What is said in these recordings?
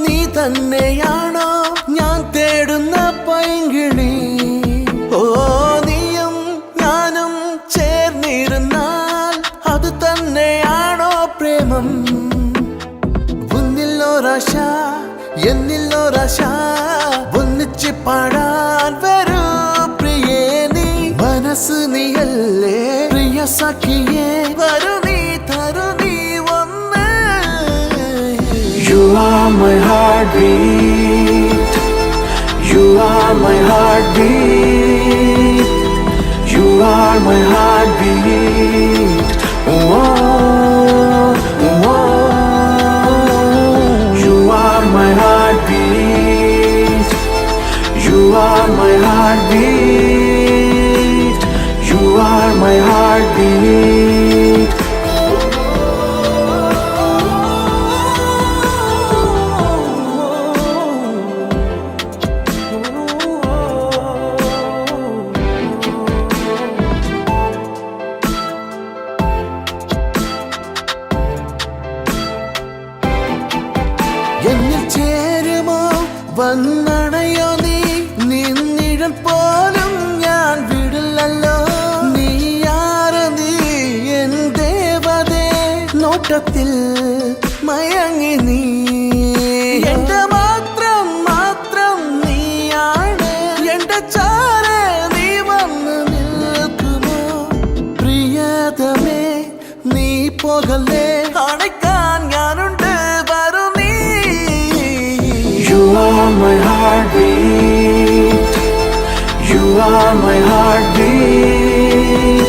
നീ തന്നെയാണോ ഞാൻ തേടുന്ന പൈങ്കിളി? ഓ നീയും ഞാനും ചേർന്നിരുന്നാൽ അത് തന്നെയാണോ പ്രേമം? ഒന്നില്ലൊരാശ എന്നില്ലൊരാശ ഒന്നിച്ച് പാടാൻ വരൂ പ്രിയേ നീ. മനസ്സ് നീയല്ലേ പ്രിയ സഖിയേ, വരൂ നീ തരൂ നീ വന്ന്. You are my heartbeat, you are my heartbeat, you are my heartbeat. Oh, oh, oh. You are my heartbeat, you are my heartbeat, you are my heartbeat. എന്നിൽ ചേരുമോ വന്നണയോ നീ? നിന്നിഴൽ പോലും ഞാൻ വിടില്ലല്ലോ. നീയാറ് നീ എൻ ദേവതേ, നോട്ടത്തിൽ മയങ്ങി നീ. എന്റെ മാത്രം മാത്രം നീയാണ്, എന്റെ ചാരെ നീ വന്ന് നിൽക്കുമോ? പ്രിയതമേ നീ പോകല്ലേ, അണയ്ക്കാൻ ഞാനുണ്ട്. You are my heartbeat, you are my heartbeat,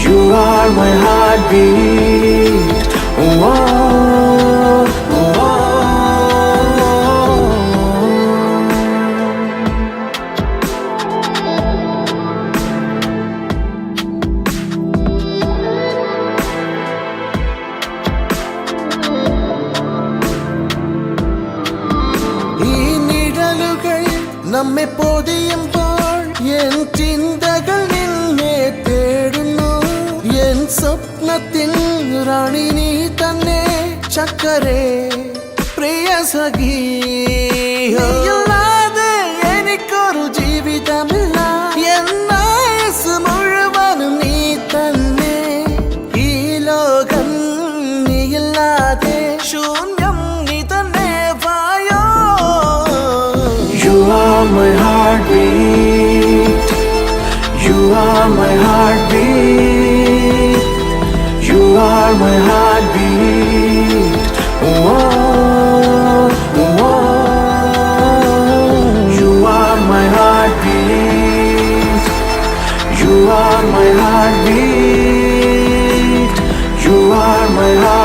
you are my heartbeat. Oh, oh, oh, oh. നമ്മെ പൊതിയുമ്പോൾ എൻ ചിന്തകൾ നിന്നെ തേടുന്നു. എൻ സ്വപ്നത്തിൽ റാണി നീ തന്നെ ചക്കരേ പ്രിയ സഖി. നീയില്ലാതെ എനിക്കൊരു ജീവിതമില്ല, എന്നായുസ് മുഴുവനും നീ തന്നെ. ഈ ലോകം നീയില്ലാതെ ശൂന്യം, നീ തന്നെ വായോ. You are my heartbeat, you are my heartbeat, you are my heartbeat. Oh, oh, oh. You are my heartbeat, you are my heartbeat, you are my heartbeat.